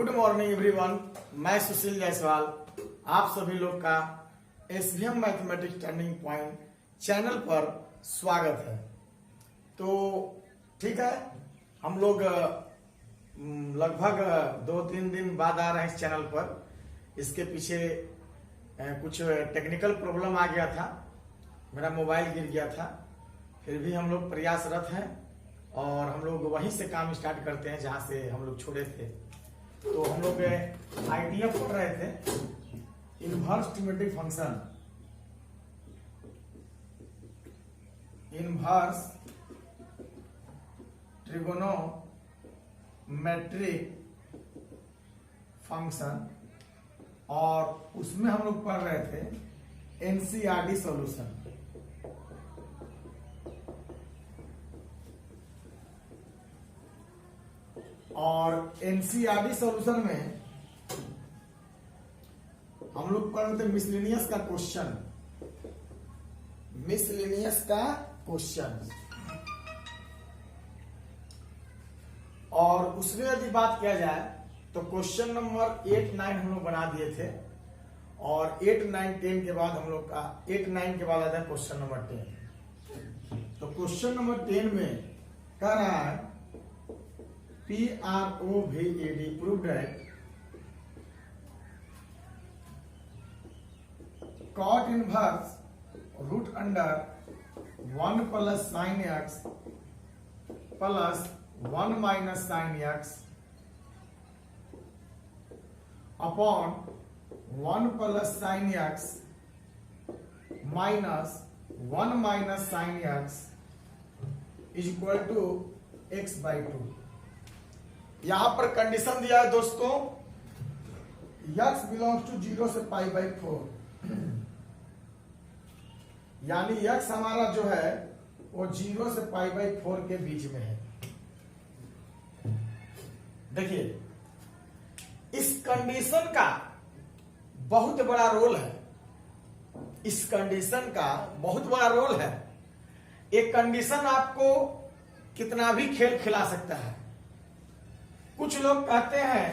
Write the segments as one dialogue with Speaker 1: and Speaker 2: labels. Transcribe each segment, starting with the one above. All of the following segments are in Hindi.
Speaker 1: Good morning everyone. मैं सुशील जायसवाल आप सभी लोग का SVM mathematics turning point channel पर स्वागत है। तो ठीक है, हम लोग लगभग 2-3 दिन बाद आ रहे हैं इस चैनल पर। इसके पीछे कुछ टेक्निकल प्रॉब्लम आ गया था, मेरा मोबाइल गिर गया था। फिर भी हम लोग प्रयासरत हैं और हम लोग वहीं से काम स्टार्ट करते हैं जहां से हम लोग छोड़े थे। तो हम लोग आइडिया पढ़ रहे थे, inverse trigonometric function, inverse trigonometric function, और उसमें हम लोग पढ़ रहे थे एनसीईआरटी सॉल्यूशन। और एनसीईआरटी सॉल्यूशन में हम लोग पढ़ रहे थे मिसलेनियस का क्वेश्चन, मिसलेनियस का क्वेश्चन। और उसमें यदि बात किया जाए तो क्वेश्चन नंबर 8, 9 हम लोग बना दिए थे, और 8, 9, 10 के बाद हम लोग का 8, 9 के बाद आता है क्वेश्चन नंबर 10। तो क्वेश्चन नंबर 10 में कह रहा है PROVED proved that cot inverse root under 1 plus sin x plus 1 minus sin x upon 1 plus sin x minus 1 minus sin x is equal to x by 2। यहां पर कंडीशन दिया है दोस्तों, x बिलोंग्स टू 0 से π/4, यानी x हमारा जो है वो 0 से π/4 के बीच में है। देखिए, इस कंडीशन का बहुत बड़ा रोल है, इस कंडीशन का बहुत बड़ा रोल है। एक कंडीशन आपको कितना भी खेल खिला सकता है। कुछ लोग कहते हैं,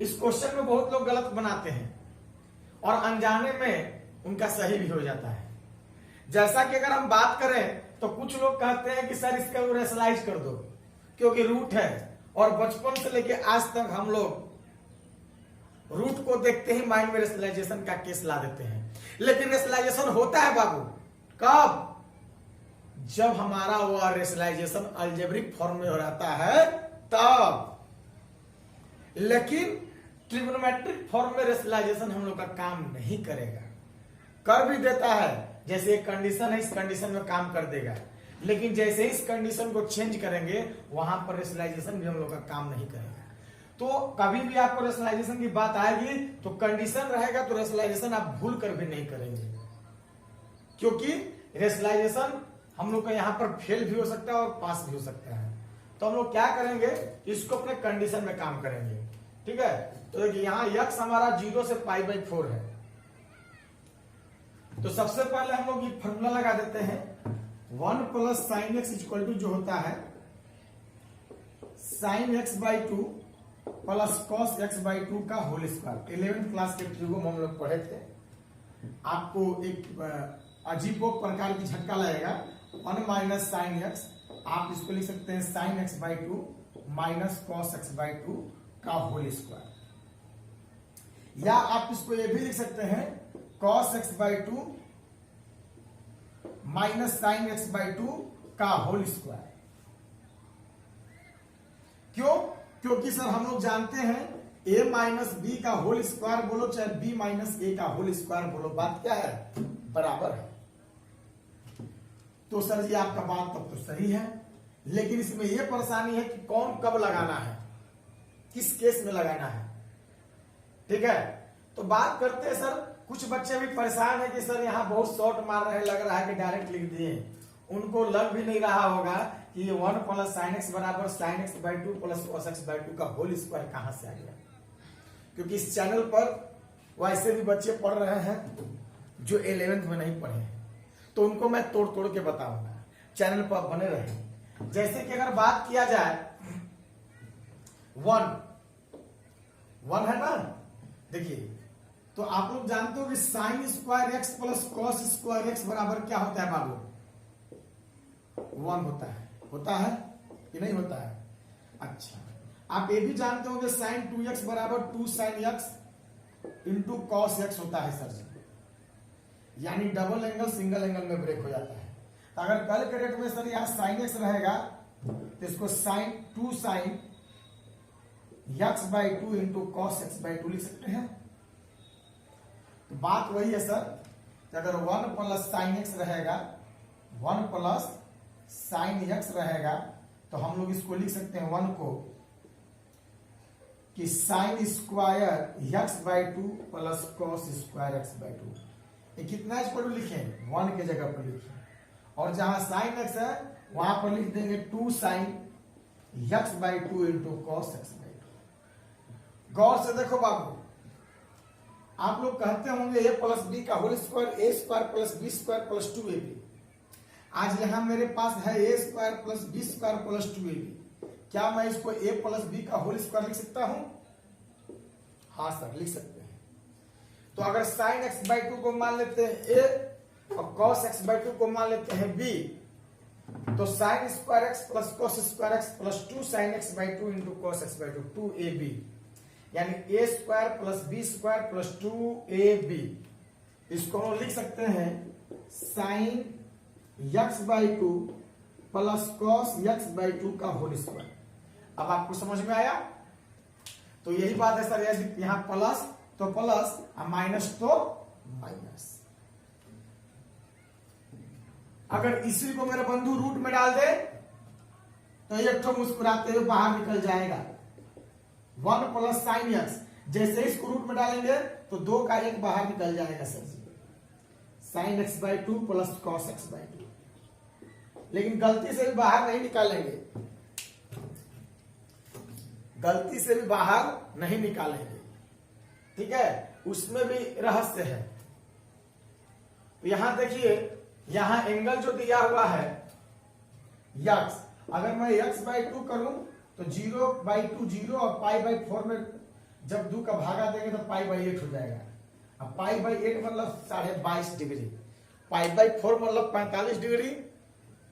Speaker 1: इस क्वेश्चन में बहुत लोग गलत बनाते हैं और अनजाने में उनका सही भी हो जाता है। जैसा कि अगर हम बात करें तो कुछ लोग कहते हैं कि सर इसका रेशनलाइज कर दो क्योंकि रूट है, और बचपन से लेके आज तक हम लोग रूट को देखते ही माइंड में रेशनलाइजेशन का केस ला देते हैं। लेकिन रेशनलाइजेशन होता है बाबू कब? जब हमारा वह रेशनलाइजेशन अलजेब्रिक फॉर्म में हो जाता है तब। लेकिन ट्रिग्नोमेट्रिक फॉर्म में रेशनलाइजेशन हम लोग का काम नहीं करेगा। कर भी देता है, जैसे एक कंडीशन है इस कंडीशन में काम कर देगा, लेकिन जैसे इस कंडीशन को चेंज करेंगे वहां पर रेशनलाइजेशन भी हम लोग का काम नहीं करेगा। तो कभी भी आपको रेशनलाइजेशन की बात आएगी तो कंडीशन रहेगा तो रेशनलाइजेशन आप भूल कर भी नहीं करेंगे, क्योंकि रेशनलाइजेशन हम लोग का यहाँ पर फेल भी हो सकता है और पास भी हो सकता है। तो हम लोग क्या करेंगे, इसको अपने कंडीशन में काम करेंगे। ठीक है, तो देखिए यहाँ x हमारा 0 से π/4 है। तो सबसे पहले हम लोग ये फॉर्मूला लगा देते हैं, 1 plus sine x equal to जो होता है sine x/2 plus cos x/2 का होल स्क्वायर। 11th क्लास के ट्रिगो हम लोग पढ़े थे। आपको एक अजीब प्रकार की झटका लगेगा, 1 माइनस साइन एक्स, आप इसको लिख सकते हैं sign x/2 minus cos x/2 का होल स्क्वायर, या आप इसको ये भी लिख सकते हैं cos x/2 minus sign x/2 का होल स्क्वायर। क्यों? क्योंकि सर हम लोग जानते हैं a माइनस बी का होल स्क्वायर बोलो चाहे b माइनस ए का होल स्क्वायर बोलो, बात क्या है? बराबर है। तो सर जी आपका बात तब तो सही है, लेकिन इसमें यह परेशानी है कि कौन कब लगाना है, किस केस में लगाना है। ठीक है, तो बात करते हैं सर, कुछ बच्चे भी परेशान है कि सर यहाँ बहुत शॉर्ट मार रहे हैं, लग रहा है कि डायरेक्ट लिख दिए। उनको लग भी नहीं रहा होगा कि 1 प्लस साइन एक्स बराबर sine x/2 plus cos x/2 का होल स्क्वायर कहां से आ गया, क्योंकि इस चैनल पर वैसे भी बच्चे पढ़ रहे हैं जो 11th में नहीं पढ़े हैं, तो उनको मैं तोड़ तोड़ के बताऊंगा। चैनल पर बने रहे। जैसे कि अगर बात किया जाए 1 1 है ना। देखिए तो आप लोग जानते हो कि sign square X plus cos square x बराबर क्या होता है बाबू? 1 होता है कि नहीं होता है? अच्छा, आप ये भी जानते हो कि साइन 2x बराबर 2 sine x into cos x होता है सर जी, यानी डबल एंगल सिंगल एंगल में ब्रेक हो जाता है। तो अगर कल के डेट में सर यहां साइन एक्स रहेगा तो इसको sine 2 sine x by 2 into cos x by 2 लिख सकते हैं। तो बात वही है सर कि अगर 1 प्लस साइन एक्स रहेगा, 1 प्लस साइन एक्स रहेगा, तो हम लोग इसको लिख सकते हैं 1 को कि sign square x by 2 plus cos square x by 2। ये कितना इस पर लिखें? 1 के जगह पर लिखें, और जहां साइन एक्स है वहां पर लिख देंगे 2 sine x by 2 into cos x by 2। गौर से देखो बाबू, आप लोग कहते होंगे ए प्लस बी का whole square A square plus B square plus 2ab। आज यहां मेरे पास है A square plus B square plus 2ab। क्या मैं इसको ए प्लस बी का होल स्क्वायर लिख सकता हूं? हाँ सर, लिख सकते हैं। तो अगर साइन एक्स बाई 2 को मान लेते हैं ए और कॉस एक्स बाई 2 को मान लेते हैं बी, तो sine square X plus cos square X plus 2 sine x by 2 into cos x by 2, 2ab, यानी A square plus B square plus 2ab। इसको हम लिख सकते हैं sine x by 2 plus cos x by 2 का होल स्क्वायर। अब आपको समझ में आया? तो यही बात है सर, यदि यहां प्लस तो प्लस और माइनस तो माइनस। अगर इसी को मेरे बंधु रूट में डाल दे तो एक तो मुस्कुराते हुए बाहर निकल जाएगा। 1 प्लस साइन एक्स, जैसे इसको रूट में डालेंगे तो 2 का 1 बाहर निकल जाएगा सर जी, sine x by 2 plus cos x by 2। लेकिन गलती से भी बाहर नहीं निकालेंगे, गलती से भी बाहर नहीं निकालेंगे, ठीक है? उसमें भी रहस्य है। तो यहां देखिए, यहां एंगल जो दिया हुआ है यक्स, अगर मैं एक्स बाई 2 करूं तो 0 बाई 2 0 और पाई बाई 4 में जब 2 का भागा देंगे तो पाई बाई 8 हो जाएगा। अब पाई बाई 8 मतलब 22.5 डिग्री, पाई बाई 4 मतलब 45 डिग्री,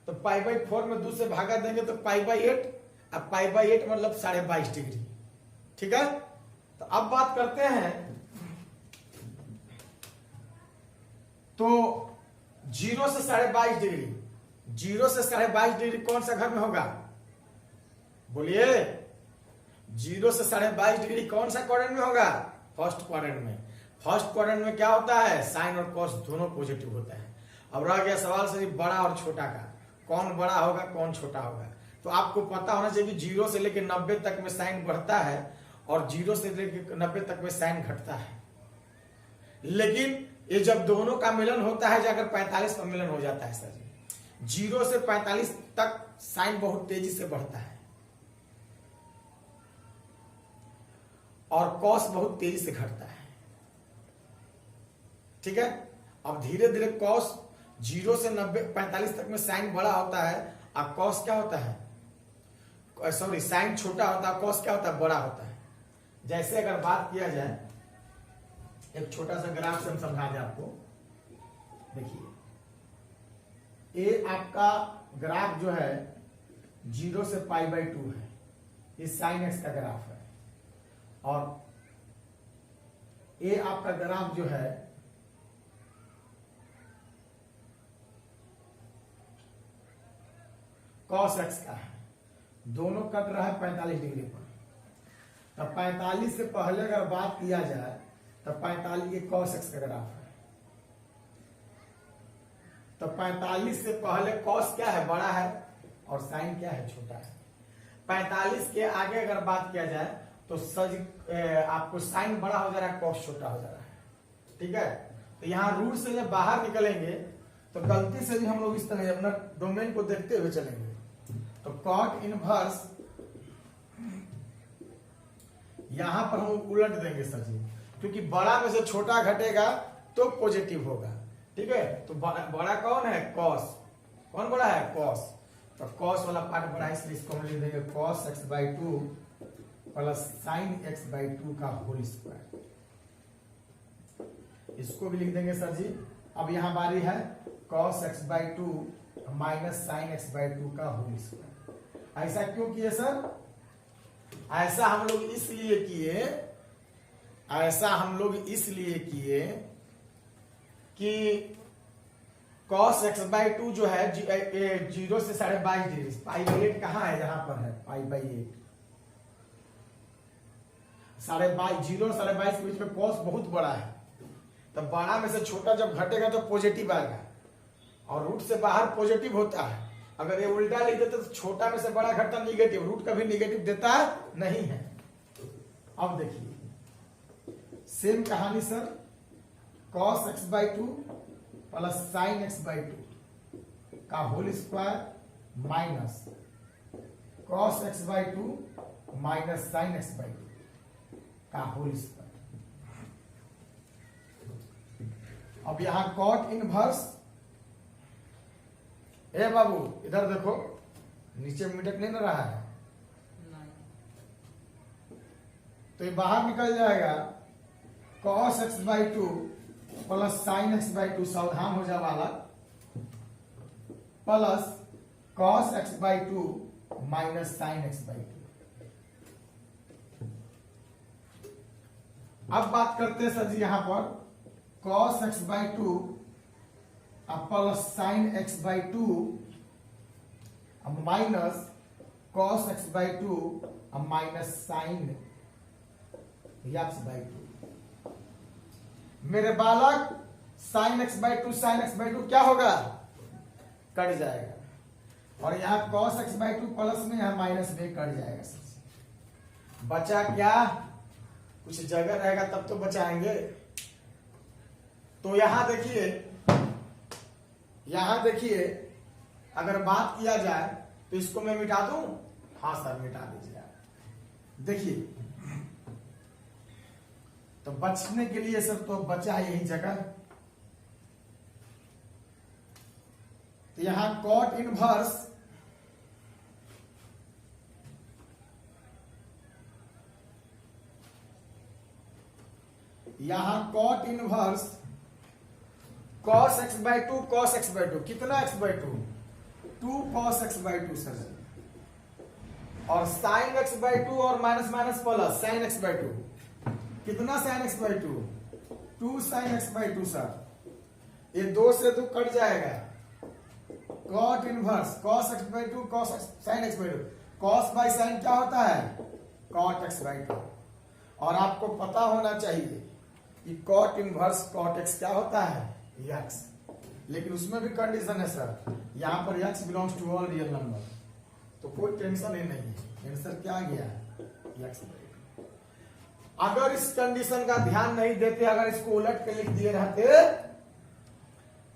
Speaker 1: तो पाई बाई 4 में 2 से भागा देंगे तो पाई बाई 8, अब पाई बाई 8 मतलब 22.5 डिग्री, ठीक है? तो अब बात करते हैं, तो 0 से 22.5 डिग्री, 0 से 22.5 डिग्री कौन सा घर में होगा? बोलिए, 0 से 22.5 डिग्री कौन सा क्वाड्रेंट में होगा? फर्स्ट क्वाड्रेंट में। फर्स्ट क्वाड्रेंट में क्या होता है? साइन और कॉस दोनों पॉजिटिव होता है। अब रह गया सवाल से बड़ा और छोटा का, कौन बड़ा होगा कौन छोटा होगा? तो आपको पता होना चाहिए कि 0 से लेकर 90 तक में साइन बढ़ता है और 0 से लेकर 90 तक में साइन घटता है। लेकिन ये जब दोनों का मिलन होता है, जाकर 45 का मिलन हो जाता है सर जी। 0 से 45 तक साइन बहुत तेजी से बढ़ता है और कॉस बहुत तेजी से घटता है, ठीक है? अब धीरे धीरे कॉस 0 से 45 तक में साइन बड़ा होता है और कॉस क्या होता है? सॉरी, साइन छोटा होता है, कॉस क्या होता है? बड़ा होता है। जैसे अगर बात किया जाए, एक छोटा सा ग्राफ से हम समझा दें आपको। देखिए, ये आपका ग्राफ जो है 0 से पाई बाई 2 है, ये साइन एक्स का ग्राफ है, और ये आपका ग्राफ जो है कॉस एक्स का है। दोनों कट रहा है 45 डिग्री पर। तब 45 से पहले अगर बात किया जाए तब 45 ये कॉस एक्स का ग्राफ है। तो 45 से पहले कॉस क्या है? बड़ा है, और साइन क्या है? छोटा है। 45 के आगे अगर बात किया जाए तो सज आपको साइन बड़ा हो जा रहा है, कॉस छोटा हो जा रहा है, ठीक है? तो यहां रूट से जब बाहर निकलेंगे तो गलती से भी हम लोग इस तरह अपना डोमेन को देखते हुए चलेंगे। तो कॉट इनवर्स यहां पर हम उलट देंगे सर जी, क्योंकि बड़ा में से छोटा घटेगा तो पॉजिटिव होगा, ठीक है? तो बड़ा कौन है? कॉस। कौन बड़ा है? कॉस। तो कॉस वाला पार्ट बड़ा है, इसलिए इसको हम लिख देंगे cos x by 2 plus sine x by two का होल स्क्वायर। इसको भी लिख देंगे सर जी। अब यहां बारी है cos x by two minus sine x by two का होल स्क्वायर। ऐसा क्यों किए सर? ऐसा हम लोग इसलिए किए कि कॉस एक्स बाई टू जो है 0 से 22.5 डिग्री, पाई बाई 8 कहाँ है? यहाँ पर है पाई बाई 8। 22.5 0 और 22.5 के बीच में कॉस बहुत बड़ा है, तब बड़ा में से छोटा जब घटेगा तो पॉजिटिव आएगा, और रूट से बाहर पॉजिटिव होता है। अगर ये उल्टा लिख देते तो छोटा में से बड़ा घटता निगेटिव, रूट कभी निगेटिव देता नहीं है। अब देखिए सेम कहानी sir, cos x by two plus sine x by two का whole square minus cos x by two minus sine x by two का होल स्क्वायर। अब यहां कॉट इनवर्स, ए बाबू इधर देखो, नीचे मिटक नहीं ना रहा है, तो ये बाहर निकल जाएगा cos x by two plus sine x by to, सावधान हो जा वाला, plus cos x by two minus sine x by to. अब बात करते हैं सर जी यहां पर cos x by two plus sine x by two minus cos x by two minus sine x by to. मेरे बालक साइन एक्स बाई टू क्या होगा? कट जाएगा, और यहां cos x by two plus में यहां माइनस में कट जाएगा। बचा क्या? कुछ जगह रहेगा तब तो बचाएंगे। तो यहां देखिए अगर बात किया जाए तो इसको मैं मिटा दूं? हाँ सर मिटा दीजिए आप। देखिए तो बचने के लिए सर तो बचा यही जगह, तो यहां cot inverse cos x by two कितना X by two? 2 cos x by two sir, और साइन एक्स बाई टू और minus minus plus sine x by two, कितना sine x by two? 2 sine x by two sir. ये 2 से 2 कट जाएगा, cot inverse cos x by two cos sine x by two, cos by sine क्या होता है? Cot X by two. और आपको पता होना चाहिए कि कॉट इनवर्स कॉट एक्स क्या होता है? एक्स। लेकिन उसमें भी कंडीशन है सर, यहां पर x belongs to all real number, तो कोई टेंशन ही नहीं है। आंसर क्या गया? एक्स। अगर इस कंडीशन का ध्यान नहीं देते, अगर इसको उलट के लिख दिए रहते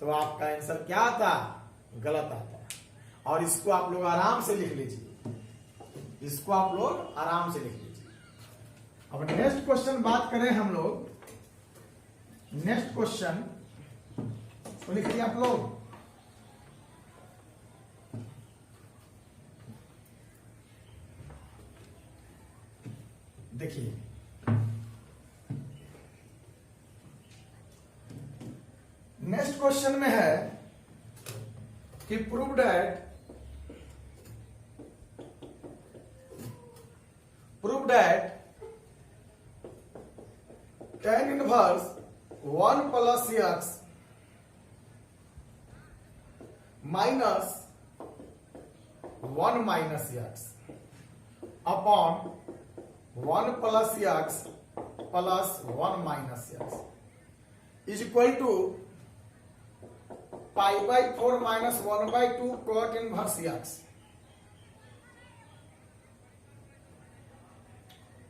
Speaker 1: तो आपका आंसर क्या आता? गलत आता। और इसको आप लोग आराम से लिख लीजिए, इसको आप लोग आराम से लिख लीजिए। अब नेक्स्ट क्वेश्चन बात करें हम लोग, नेक्स्ट क्वेश्चन तो लिखिए आप लोग। देखिए नेक्स्ट क्वेश्चन में है कि prove that tan inverse 1 plus x minus 1 minus x upon 1 plus x plus 1 minus x is equal to pi by 4 minus 1 by 2 cot inverse x.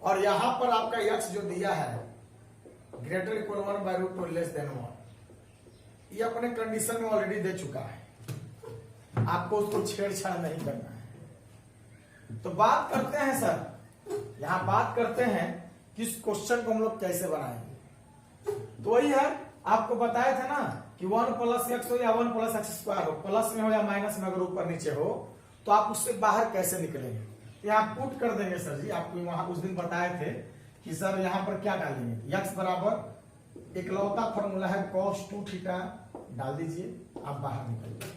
Speaker 1: और यहां पर आपका एक्स जो दिया है greater equal 1 by root 2 less than 1, ये अपने कंडीशन में ऑलरेडी दे चुका है, आपको उसको छेड़छाड़ नहीं करना है। तो बात करते हैं सर, यहां बात करते हैं कि इस क्वेश्चन को हम लोग कैसे बनाएंगे। तो वही है, आपको बताया था ना कि 1 प्लस एक्स हो या 1 प्लस एक्स स्क्वायर हो, प्लस में हो या माइनस में, अगर ऊपर नीचे हो तो आप उससे बाहर कैसे निकलेंगे। यहाँ पुट कर देंगे सर जी, आपको वहां उस दिन बताए थे कि सर यहाँ पर क्या डालेंगे, x बराबर इकलौता फॉर्मूला है cos 2 थीटा डाल दीजिए, आप बाहर निकलिए।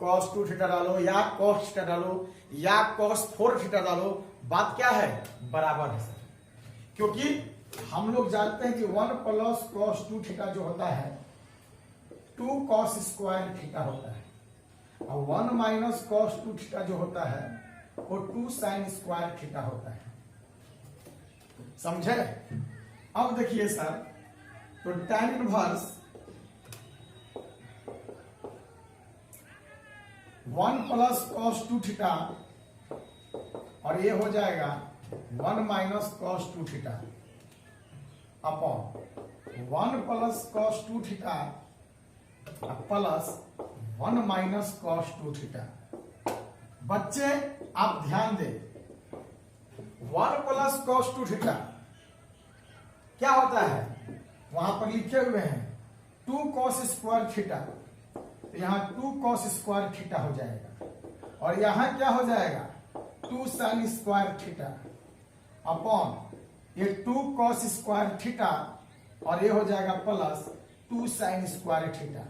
Speaker 1: cos 2 थीटा डालो या cos थीटा डालो या cos 4 थीटा डालो, बात क्या है, बराबर है सर। क्योंकि हम लोग जानते हैं कि 1 प्लस cos 2 थीटा जो होता है 2 cos स्क्वायर थीटा होता है, और 1 माइनस cos 2 थीटा जो होता है वो 2 sin स्क्वायर थीटा होता है, समझे। अब देखिए सर, तो tan inverse 1 plus cos 2 theta और ये हो जाएगा 1 minus cos 2 theta upon 1 plus cos 2 theta plus 1 minus cos 2 theta. बच्चे आप ध्यान दें, 1 प्लस cos 2 थीटा क्या होता है, वहां पर लिखे हुए हैं 2 cos स्क्वायर थीटा, तो यहां 2 cos स्क्वायर थीटा हो जाएगा, और यहां क्या हो जाएगा 2 sin स्क्वायर थीटा अपॉन ये 2 cos स्क्वायर थीटा, और ये हो जाएगा प्लस 2 sin स्क्वायर थीटा।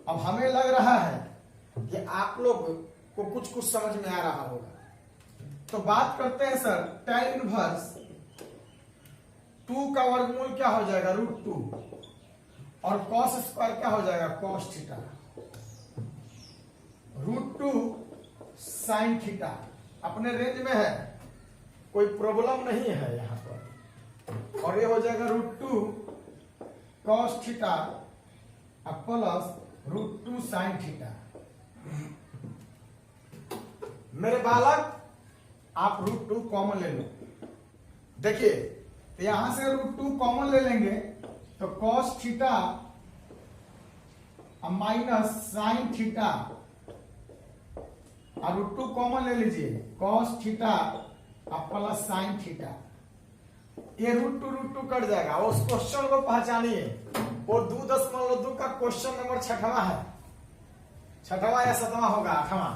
Speaker 1: अब हमें लग रहा है कि आप लोग को कुछ कुछ समझ में आ रहा होगा, तो बात करते हैं सर tan इनवर्स 2 का वर्गमूल क्या हो जाएगा √2, और cos स्क्वायर क्या हो जाएगा cos थीटा, √2 sin थीटा अपने रेंज में है, कोई प्रॉब्लम नहीं है यहां पर, और ये हो जाएगा √2 cos theta plus √2 sin theta. मेरे बालक आप √2 कॉमन ले लो, देखिए तो यहां से √2 कॉमन ले लेंगे तो cos theta minus sine theta, और √2 कॉमन ले लीजिए cos theta plus sine theta, ये √2 कट जाएगा। उस क्वेश्चन को पहचानिए, वो 2.2 का क्वेश्चन नंबर 6वां है, 6वां या 7वां होगा, 8वां,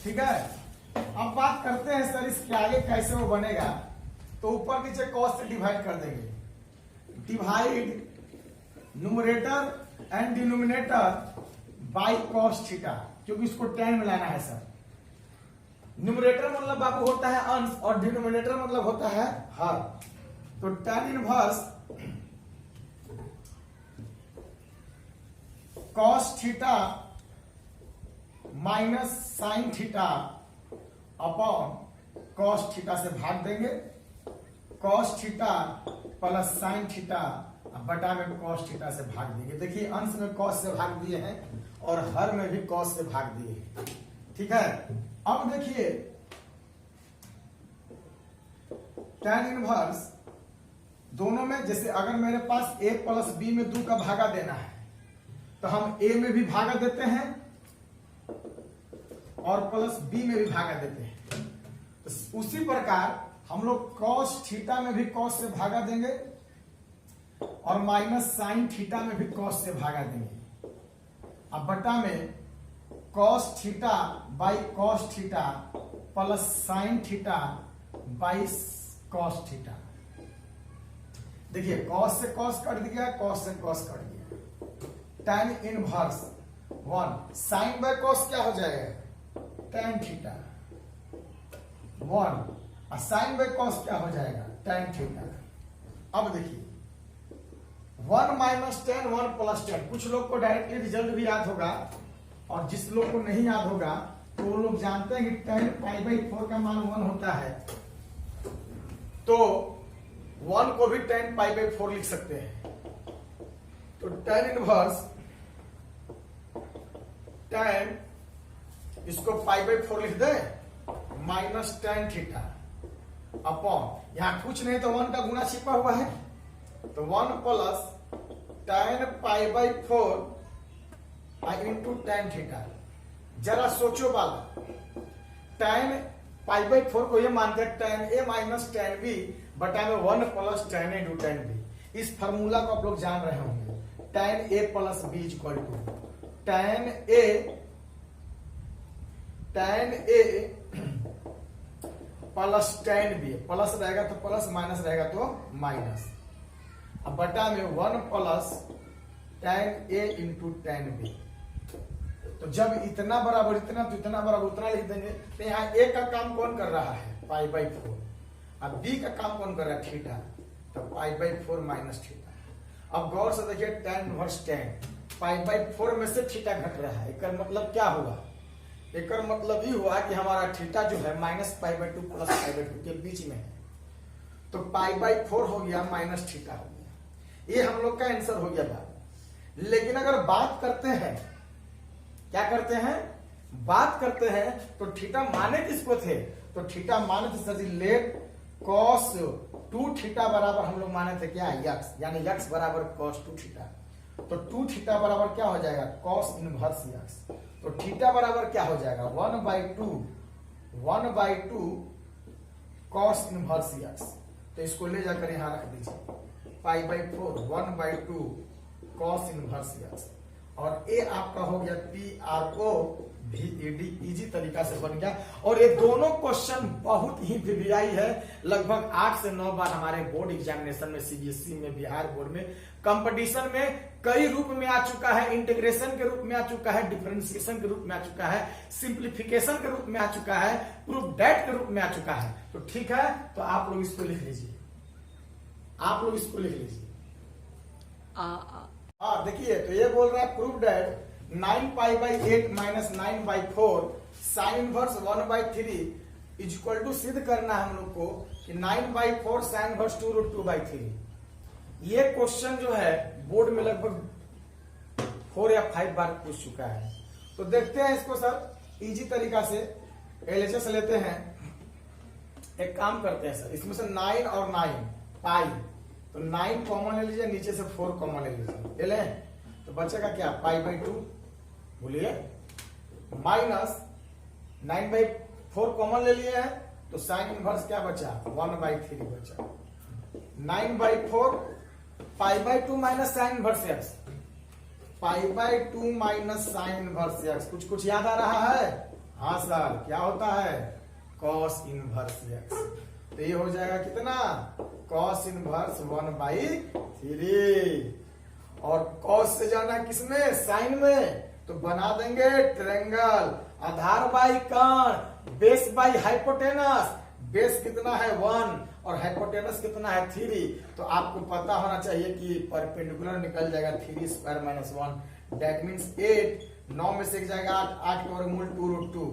Speaker 1: ठीक है। अब बात करते हैं सर इसके आगे कैसे वो बनेगा, तो ऊपर नीचे cos से डिवाइड कर देंगे, divide numerator and denominator by cos theta, क्योंकि इसको tan में लाना है सर। न्यूमरेटर मतलब बाबू होता है अंश, और डिनोमिनेटर मतलब होता है हर, तो tan inverse cos theta minus sine theta upon cos theta से भाग देंगे, cos theta plus sine theta बटा में cos थीटा से भाग देंगे। देखिए अंश में cos से भाग दिए हैं और हर में भी cos से भाग दिए हैं, ठीक है। अब देखिए tan इनवर्स दोनों में, जैसे अगर मेरे पास a प्लस b में 2 का भागा देना है तो हम a में भी भागा देते हैं और प्लस b में भी भागा देते हैं, तो उसी प्रकार हम लोग cos थीटा में भी cos से भागा देंगे और माइनस साइन थीटा में भी cos से भागा देंगे। अब बटा में cos theta by cos theta plus sine theta by cos theta. देखिए cos से cos कट दिया, cos से cos कट दिया, tan inverse 1 sine by cos क्या हो जाएगा tan थीटा 1, और साइन बाय cos क्या हो जाएगा tan थीटा। अब देखिए 1 माइनस टेन 1 प्लस टेन, कुछ लोग को डायरेक्टली रिजल्ट भी याद होगा, और जिस लोग को नहीं याद होगा तो वो लोग जानते हैं कि tan π/4 का मान 1 होता है, तो 1 को भी tan π/4 लिख सकते हैं। तो tan इनवर्स tan, इसको π/4 लिख दे माइनस tan थीटा अपॉन, यहां कुछ नहीं तो 1 का गुना छिपा हुआ है, तो 1 plus tan π/4 into tan theta. जरा सोचो बाला, tan π/4 को ये मानते हैं tan a minus tan b बटा में 1 plus tan a into tan b। इस फार्मूला को आप लोग जान रहे होंगे, tan a plus b equal to tan a plus tan b, plus रहेगा तो प्लस, माइनस रहेगा तो माइनस। अब बटा में 1 प्लस टेन ए इंटू टेन बी। तो जब इतना बराबर इतना तो इतना बराबर उतना लिख देंगे। तो यहाँ ए का काम कौन कर रहा है? पाई बाई 4। अब बी का काम कौन कर रहा है? थीटा। तो पाई बाई 4 माइनस थीटा। अब गौर से देखिए tan inverse tan, pi by 4 में से थीटा घट रहा है। इसका मतलब क्या हुआ? इसका मतलब ये हुआ कि हमारा थीटा जो है minus pi by 2 plus pi by 2 के बीच में है। तो पाई बाई 4 हो गया माइनस थीटा हो गया। ये हम लोग का आंसर हो गया बात। लेकिन अगर बात करते हैं, क्या करते हैं? बात करते हैं तो थीटा माने किसको थे? तो थीटा माने थे सर जी लेट कॉस 2 थीटा बराबर हम लोग माने थे क्या? यक्स, यानी यक्स बराबर कॉस 2 थीटा। तो 2 थीटा बराबर क्या हो जाएगा? Cos inverse x. तो थीटा बराबर क्या हो जाएगा? 1/2 कॉस इनवर्स यक्स। तो इसको ले जाकर यहां रख दीजिए, पाई बाई 4 1/2 कॉस इनवर्स यक्स। और ए आपका हो गया PRO VED, इजी तरीका से बन गया। और ये दोनों क्वेश्चन बहुत ही वीवीआई है। लगभग 8 से 9 बार हमारे बोर्ड एग्जामिनेशन में, सीबीएसई में, बिहार बोर्ड में, कंपटीशन में कई रूप में आ चुका है। इंटीग्रेशन के रूप में आ चुका है, डिफरेंशिएशन के रूप में आ चुका है, सिंप्लीफिकेशन के रूप में आ चुका है, प्रूफ दैट के रूप में आ चुका है। तो ठीक है, तो आप लोग इसको लिख लीजिए, आप लोग इसको लिख लीजिए। हाँ देखिए, तो ये बोल रहा है proof that 9 pi by 8 minus 9 by 4 sine inverse 1/3 is equal to सिद्ध करना है हम लोग को कि 9/4 साइन इनवर्स 2√2/3। ये क्वेश्चन जो है बोर्ड में लगभग 4 या 5 बार पूछ चुका है। तो देखते हैं इसको सर इजी तरीका से। LHS लेते हैं, एक काम करते हैं सर, इसमें से 9 और 9 पाई, तो 9 कॉमन ले लीजिए, नीचे से 4 कॉमन ले लीजिए, ले लें। तो बचेगा क्या? पाई बाई 2, बोलिए, माइनस 9/4 कॉमन ले लिए हैं, तो साइन इनवर्स क्या बचा? 1/3 बचा। 9/4 pi by 2 minus sine inverse x, pi by 2 minus sine inverse x. कुछ कुछ याद आ रहा है? हाँ सर, क्या होता है? Cos inverse x. तो ये हो जाएगा कितना? Cos inverse 1/3। और कॉस से जाना किसमें? साइन में। तो बना देंगे ट्रायंगल, आधार बाई कर्ण, बेस बाई हाइपोटेनस। बेस कितना है? 1 और हाइपोटेनस कितना है? 3। तो आपको पता होना चाहिए कि परपेंडिकुलर निकल जाएगा 3² - 1, दैट मीन्स 8। 9 में से जाएगा 8, 8 का वर्गमूल 2√2।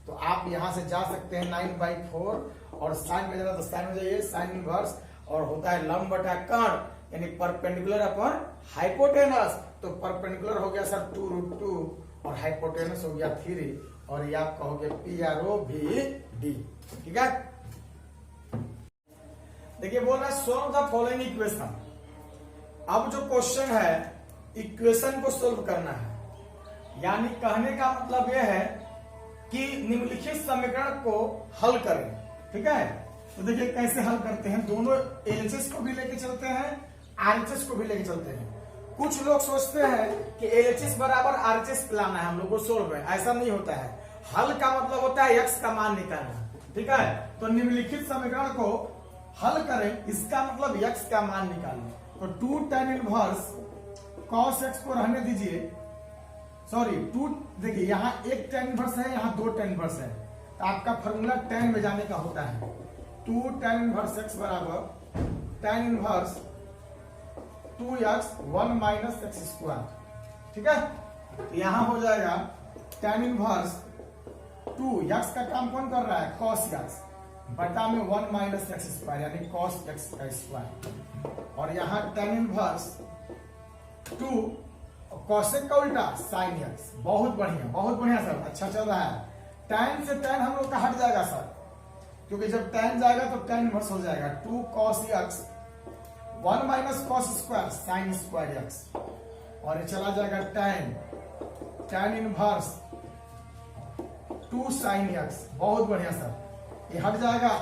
Speaker 1: तो आप यहां से जा सकते हैं 9/4 और साइन में जाना तो साइन हो जाइए, साइन इनवर्स, और होता है लंब बटा कर्ण, यानी परपेंडिकुलर अपॉन हाइपोटेनस। तो परपेंडिकुलर हो गया सर 2√2 और हाइपोटेनस हो गया 3, और ये आपका हो गया PRO VD। ठीक है, देखिए बोल रहा है सॉल्व द फॉलोइंग इक्वेशन। अब जो क्वेश्चन है इक्वेशन को सोल्व करना है, यानी कहने का मतलब यह है कि निम्नलिखित समीकरण को हल करें। ठीक है, तो देखिए कैसे हल करते हैं। दोनों LHS को भी लेके चलते हैं, RHS को भी लेके चलते हैं। कुछ लोग सोचते हैं कि LHS बराबर RHS लाना है हम लोग को सोल्व है, ऐसा नहीं होता है। हल का मतलब होता है x का मान निकालना। ठीक है, तो निम्नलिखित समीकरण को हल करें, इसका मतलब x का मान निकालना। तो 2 tan इनवर्स cos x को रहने दीजिए, सॉरी 2, देखिए यहाँ एक tan इनवर्स है, यहाँ 2 tan इनवर्स है, तो आपका फॉर्मूला tan में जाने का होता है। 2 tan इनवर्स x बराबर tan inverse 2x 1 minus x square. ठीक है, तो यहां हो जाएगा tan इनवर्स 2, x का काम कौन कर रहा है? cos x, बटा में 1 माइनस एक्स स्क्वायर, यानी cos x का स्क्वायर। और यहां tan इनवर्स 2 cosec का उल्टा sin x। बहुत बढ़िया सर, अच्छा चल रहा है। tan से tan हम लोग का हट जाएगा सर, क्योंकि जब tan जाएगा तो tan इनवर्स हो जाएगा 2 cos x 1 minus cos square sin square x, और ये चला जाएगा tan इनवर्स 2 sin x। बहुत बढ़िया सर, ये हट जाएगा।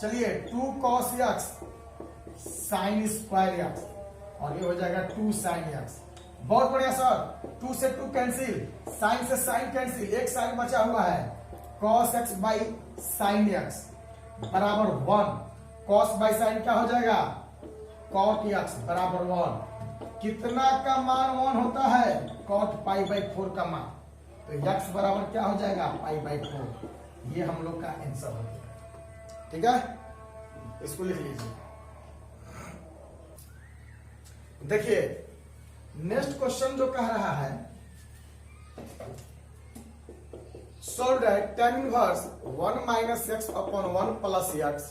Speaker 1: चलिए 2 cos x sin square x, और ये हो जाएगा 2 sin x। बहुत बढ़िया सर, 2 से 2 कैंसिल, साइन से साइन कैंसिल, एक साइन बचा हुआ है, cos x by sin x। बराबर 1, कॉस बाई साइन क्या हो जाएगा, कॉट एक्स बराबर 1। कितना का मान 1 होता है, कॉट पाई बाई 4 का मान, तो एक्स बराबर क्या हो जाएगा, पाई बाई 4। ये हम लोग का आंसर हो गया। ठीक है, इसको लिख लीजिए। देखिए नेक्स्ट क्वेश्चन जो कह रहा है, solve that tan inverse 1 minus x upon 1 plus x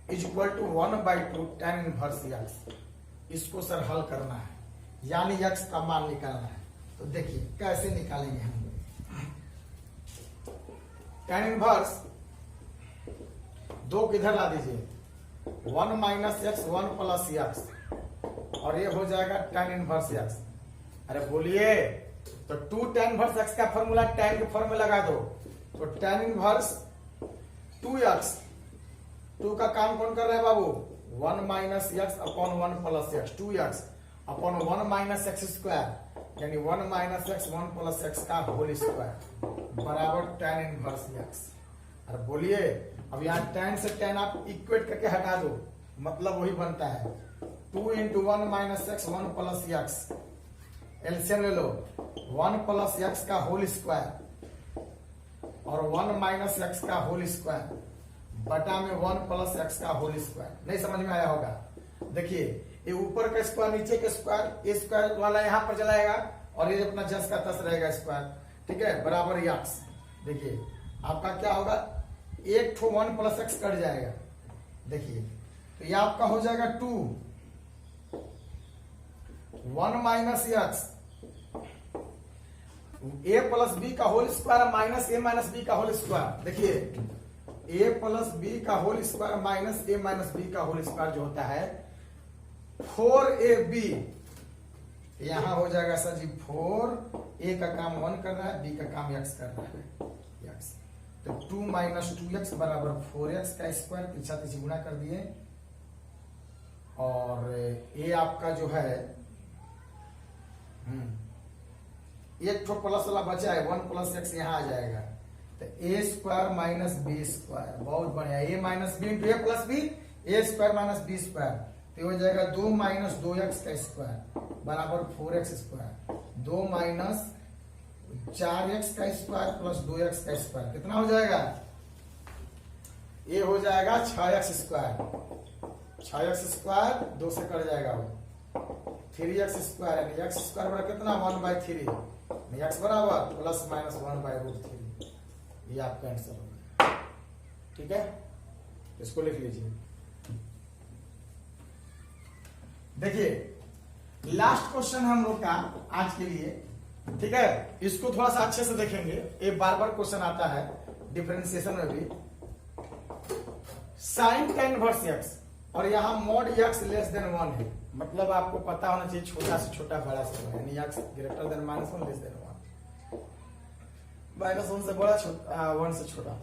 Speaker 1: is equal to 1 by 2 tan inverse x। इसको सर हल करना है, यानी x का मान निकालना है। तो देखिए कैसे निकालेंगे हम लोग। tan inverse 2 किधर ला दीजिए, 1 minus x 1 plus x, और ये हो जाएगा tan inverse x। अरे बोलिए, तो 2 tan इनवर्स x का फॉर्मूला tan के फॉर्म में लगा दो, तो tan इनवर्स 2x, 2 का काम कौन कर रहा है बाबू, 1 minus x upon 1 plus x, 2x upon 1 minus x square, यानी 1 माइनस एक्स 1 प्लस एक्स का होल स्क्वायर बराबर tan इनवर्स x। अरे बोलिए, अब यहाँ tan से tan आप इक्वेट करके हटा दो, मतलब वही बनता है 2 into 1 minus x 1 plus x, LCM ले लो, 1 प्लस एक्स का होल स्क्वायर और 1 माइनस एक्स का होल स्क्वायर बटा में 1 प्लस एक्स का होल स्क्वायर। नहीं समझ में आया होगा। देखिए ये ऊपर का स्क्वायर नीचे के स्क्वायर, ये स्क्वायर वाला यहाँ पर चलाएगा और ये अपना जस का तस रहेगा स्क्वायर, ठीक है, बराबर एक्स। देखिए आपका क्या होगा, एक ठो 1 प्लस एक्स कट जाएगा। देखिए तो ये आपका हो जाएगा 2 1 माइनस एक्स ए प्लस बी का होल स्क्वायर माइनस ए माइनस बी का होल स्क्वायर। देखिए ए प्लस बी का होल स्क्वायर माइनस ए माइनस बी का होल स्क्वायर जो होता है 4ab, यहां हो जाएगा सर जी 4, ए का काम 1 कर रहा है, बी का काम x कर रहा है x। तो 2 माइनस 2x बराबर 4x का स्क्वायर, पीछा पीछे गुणा कर दिए, और ए आपका जो है एक तो प्लस वाला बचा है 1 प्लस एक्स यहाँ आ जाएगा, तो ए स्क्वायर माइनस बी स्क्वायर, बहुत बढ़िया, ए माइनस बी इंटू ए प्लस बी, ए स्क्वायर माइनस बी स्क्वायर, तो हो जाएगा 2 माइनस 2x का स्क्वायर बराबर 4x स्क्वायर, 2 माइनस 4x का स्क्वायर प्लस 2x का स्क्वायर, कितना हो जाएगा, ये हो जाएगा 6x स्क्वायर, 6x स्क्वायर 2 से कट जाएगा वो, 3x स्क्वायर यानी x स्क्वायर बराबर कितना 1/3, x बराबर प्लस माइनस 1/√3। ये आपका आंसर होगा। ठीक है, इसको लिख लीजिए। देखिए लास्ट क्वेश्चन हम लोग का आज के लिए, ठीक है, इसको थोड़ा सा अच्छे से देखेंगे, ये बार बार क्वेश्चन आता है डिफरेंशिएशन में भी। साइन tan इनवर्स x और यहाँ मॉड x लेस देन 1 है, मतलब आपको पता होना चाहिए छोटा से छोटा बड़ा से बड़ा, यानी x greater than -1 less than 1, -1 से बड़ा 1 से छोटा।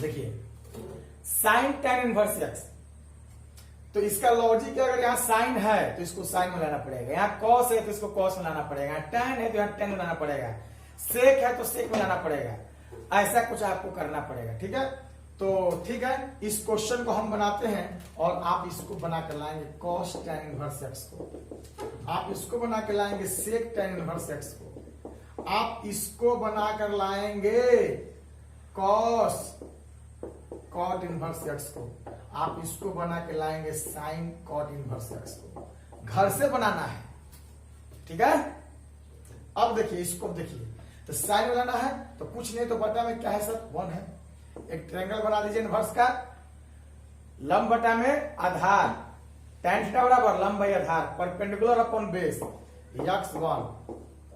Speaker 1: देखिए साइन tan इनवर्स x, तो इसका लॉजिक है, अगर यहाँ साइन है तो इसको साइन में लाना पड़ेगा, यहाँ कॉस है तो इसको कॉस में लाना पड़ेगा, यहाँ tan है तो यहाँ tan में लाना पड़ेगा, सेक है तो सेक में लाना पड़ेगा, ऐसा कुछ आपको करना पड़ेगा। ठीक है, तो ठीक है, इस क्वेश्चन को हम बनाते हैं और आप इसको बना कर लाएंगे cos tan इनवर्स x को, आप इसको बना कर लाएंगे sec tan इनवर्स x को, आप इसको बना कर लाएंगे cos cot इनवर्स x को, आप इसको बना के लाएंगे sin cot इनवर्स x को, घर से बनाना है। ठीक है, अब देखिए इसको, देखिए तो साइन बनाना है तो कुछ नहीं तो बटा में क्या है सर 1 है, एक ट्रायंगल बना दीजिए इनवर्स का, लंब बटा में आधार, tan थीटा बराबर लंब by Aadhaar, perpendicular upon base x1,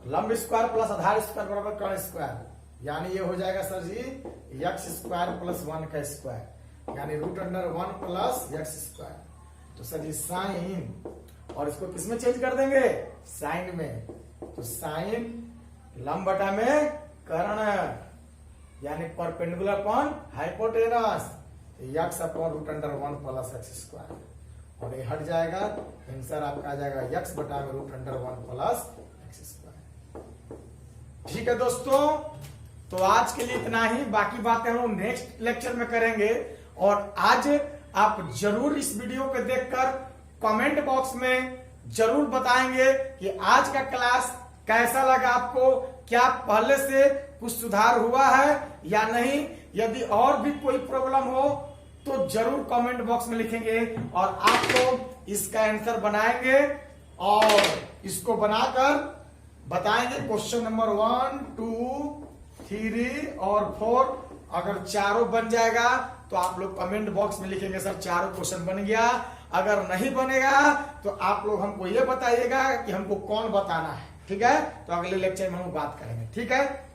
Speaker 1: लंब स्क्वायर प्लस आधार स्क्वायर बराबर कर्ण स्क्वायर, यानी ये हो जाएगा सर जी x स्क्वायर प्लस 1 का स्क्वायर, यानी √1 प्लस x स्क्वायर। तो सर जी साइन, और इसको किसमें चेंज कर देंगे, साइन में, तो साइन लंब बटा में कर्ण, यानी perpendicular upon hypotenuse, x upon √1 plus x square, और ये हट जाएगा, आंसर आपका आ जाएगा x बटा में √1 प्लस x स्क्वायर। ठीक है दोस्तों, तो आज के लिए इतना ही, बाकी बातें हम लोग नेक्स्ट लेक्चर में करेंगे। और आज आप जरूर इस वीडियो को देखकर कमेंट बॉक्स में जरूर बताएंगे कि आज का क्लास कैसा लगा आपको, क्या पहले से कुछ सुधार हुआ है या नहीं। यदि और भी कोई प्रॉब्लम हो तो जरूर कमेंट बॉक्स में लिखेंगे और आपको इसका आंसर बनाएंगे और इसको बनाकर बताएंगे। क्वेश्चन नंबर 1, 2, 3 और 4 अगर चारों बन जाएगा तो आप लोग कमेंट बॉक्स में लिखेंगे सर चारों क्वेश्चन बन गया। अगर नहीं बनेगा तो आप लोग हमको ये बताइएगा कि हमको कौन बताना है। ठीक है, तो अगले लेक्चर में हम बात करेंगे। ठीक है।